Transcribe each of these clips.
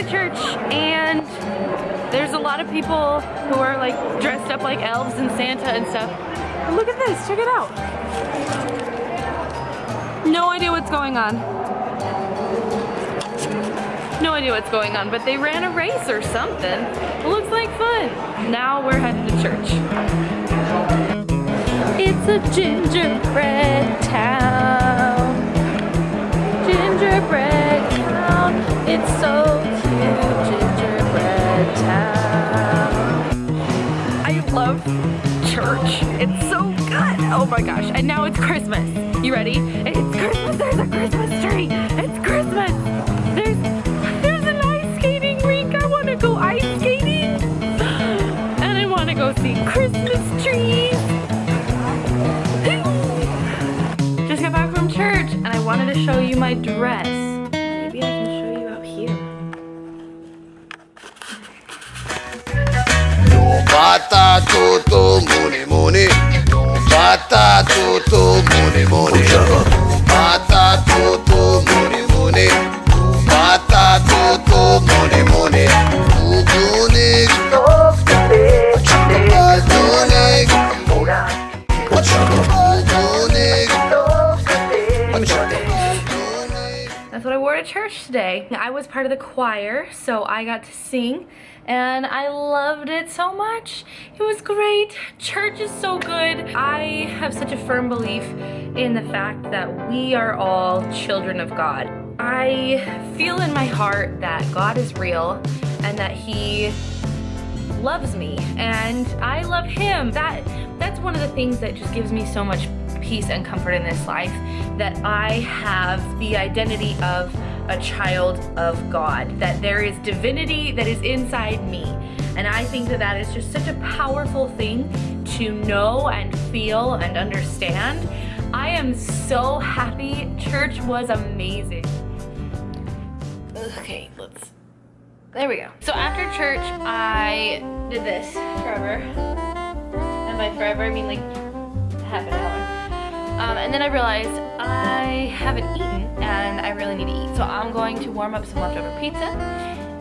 to church, and there's a lot of people who are like dressed up like elves and Santa and stuff. But look at this, check it out. No idea what's going on. No idea what's going on, but they ran a race or something. It looks like fun. Now we're headed to church. It's a gingerbread town. Gingerbread town. It's so cute. Gingerbread town. I love church. It's so good. Oh my gosh. And now it's Christmas. You ready? It's Christmas. There's a Christmas tree. It's Christmas. There's an ice skating rink. I want to go ice skating. And I want to go see Christmas trees. Just got back from church and I wanted to show you my dress. Maybe I can show you out here. Bata toto mone mone, bata toto mone mone, bata toto mone mone, bata toto mone mone, udune, That's what I wore to church today. I was part of the choir, so I got to sing, and I loved it so much. It was great. Church is so good. I have such a firm belief in the fact that we are all children of God. I feel in my heart that God is real and that He loves me and I love Him. That's one of the things that just gives me so much peace and comfort in this life, that I have the identity of a child of God, that there is divinity that is inside me. And I think that that is just such a powerful thing to know and feel and understand. I am so happy. Church was amazing. Okay, there we go. So after church, I did this forever. And by forever, I mean like half an hour. And then I realized I haven't eaten and I really need to eat. So I'm going to warm up some leftover pizza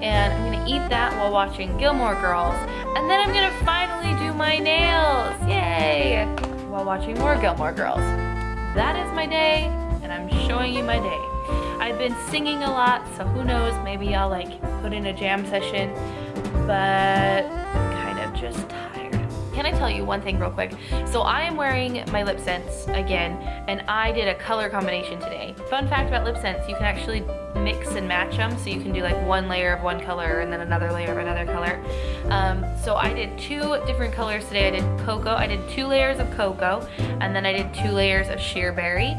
and I'm gonna eat that while watching Gilmore Girls. And then I'm gonna finally do my nails, yay! While watching more Gilmore Girls. That is my day and I'm showing you my day. I've been singing a lot, so who knows, maybe I'll like put in a jam session, but I'm kind of just tired. Can I tell you one thing real quick? So I am wearing my lip scents again, and I did a color combination today. Fun fact about lip scents, you can actually mix and match them, so you can do like one layer of one color and then another layer of another color. So I did 2 different colors today. I did cocoa, I did 2 layers of cocoa, and then I did 2 layers of sheer berry.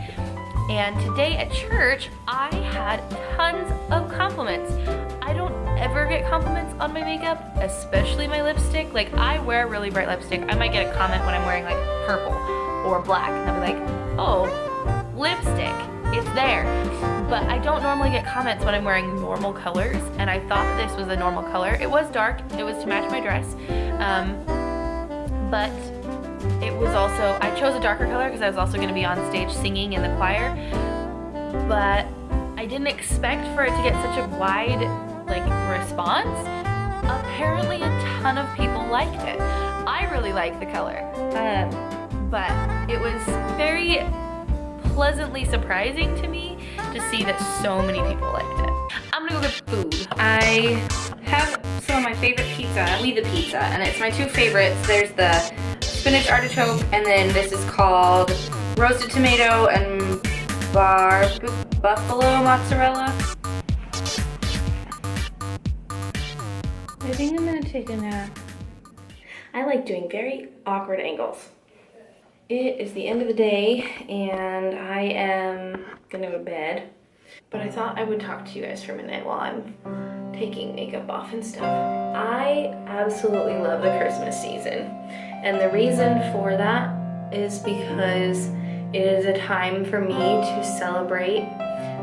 And today at church, I had tons of compliments. I don't ever get compliments on my makeup, especially my lipstick. Like, I wear really bright lipstick. I might get a comment when I'm wearing like purple or black, and I'll be like, oh, lipstick, it's there. But I don't normally get comments when I'm wearing normal colors, and I thought that this was a normal color. It was dark, it was to match my dress, but it was also, I chose a darker color because I was also going to be on stage singing in the choir, but I didn't expect for it to get such a wide like response. Apparently a ton of people liked it. I really liked the color, but it was very pleasantly surprising to me to see that so many people liked it. I'm gonna go get food. I have some of my favorite pizza, We the Pizza, and it's my 2 favorites. There's the spinach artichoke, and then this is called roasted tomato and buffalo mozzarella. I think I'm gonna take a nap. I like doing very awkward angles. It is the end of the day and I am gonna go to bed, but I thought I would talk to you guys for a minute while I'm taking makeup off and stuff. I absolutely love the Christmas season, and the reason for that is because it is a time for me to celebrate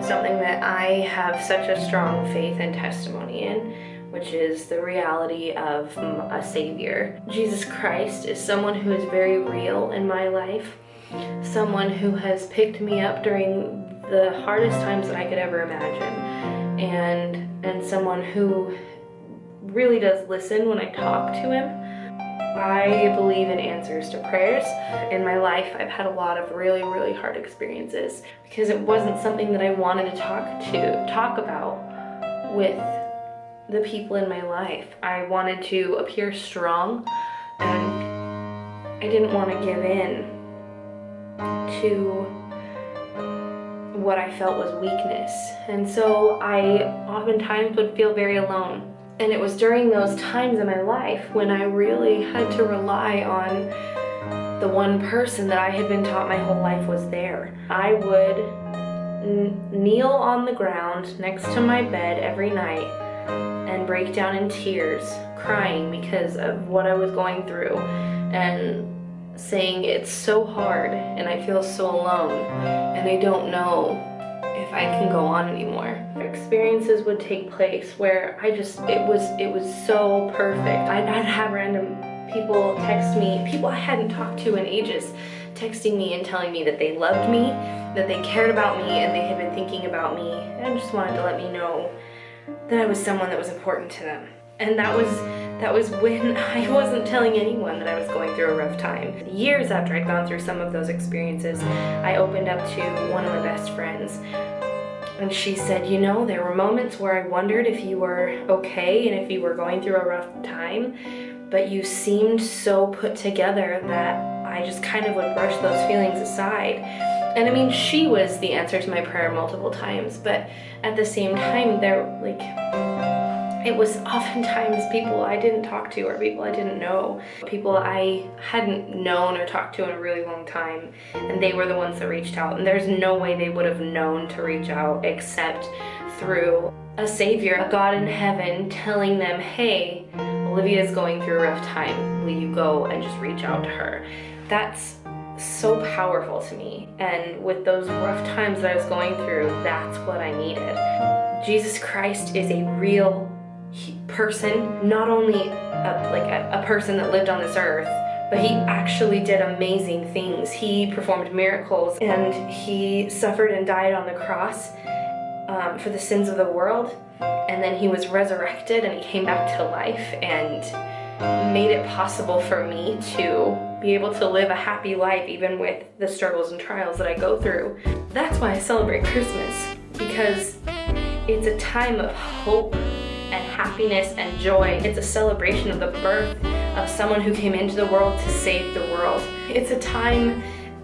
something that I have such a strong faith and testimony in, which is the reality of a Savior. Jesus Christ is someone who is very real in my life, someone who has picked me up during the hardest times that I could ever imagine. and someone who really does listen when I talk to him. I believe in answers to prayers. In my life, I've had a lot of really, really hard experiences because it wasn't something that I wanted to talk about with the people in my life. I wanted to appear strong, and I didn't want to give in to what I felt was weakness. And so I oftentimes would feel very alone. And it was during those times in my life when I really had to rely on the one person that I had been taught my whole life was there. I would kneel on the ground next to my bed every night and break down in tears, crying because of what I was going through, and saying it's so hard and I feel so alone and I don't know if I can go on anymore. Experiences would take place where it was so perfect. I'd have random people text me, people I hadn't talked to in ages, texting me and telling me that they loved me, that they cared about me, and they had been thinking about me, and just wanted to let me know that I was someone that was important to them. And that was when I wasn't telling anyone that I was going through a rough time. Years after I'd gone through some of those experiences, I opened up to one of my best friends, and she said, you know, there were moments where I wondered if you were okay and if you were going through a rough time, but you seemed so put together that I just kind of would brush those feelings aside. And I mean, she was the answer to my prayer multiple times, but at the same time, it was oftentimes people I didn't talk to or people I didn't know, people I hadn't known or talked to in a really long time, and they were the ones that reached out. And there's no way they would have known to reach out except through a savior, a God in heaven telling them, hey, Olivia's going through a rough time. Will you go and just reach out to her? That's so powerful to me. And with those rough times that I was going through, that's what I needed. Jesus Christ is a real person, not only a person that lived on this earth, but he actually did amazing things. He performed miracles, and he suffered and died on the cross for the sins of the world, and then he was resurrected and he came back to life and made it possible for me to be able to live a happy life even with the struggles and trials that I go through. That's why I celebrate Christmas, because it's a time of hope and happiness and joy. It's a celebration of the birth of someone who came into the world to save the world. It's a time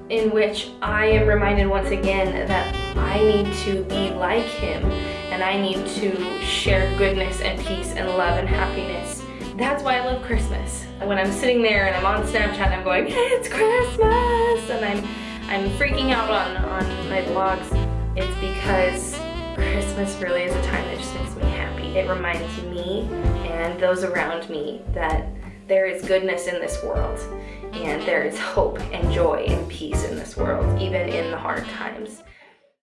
in which I am reminded once again that I need to be like him, and I need to share goodness and peace and love and happiness. That's why I love Christmas. When I'm sitting there and I'm on Snapchat and I'm going, it's Christmas, and I'm freaking out on my vlogs, it's because Christmas really is a time that just makes me happy. It reminds me and those around me that there is goodness in this world, and there is hope and joy and peace in this world, even in the hard times.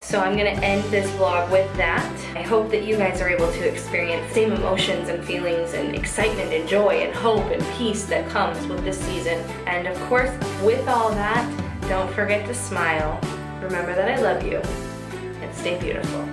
So I'm gonna end this vlog with that. I hope that you guys are able to experience the same emotions and feelings and excitement and joy and hope and peace that comes with this season. And of course, with all that, don't forget to smile. Remember that I love you, and stay beautiful.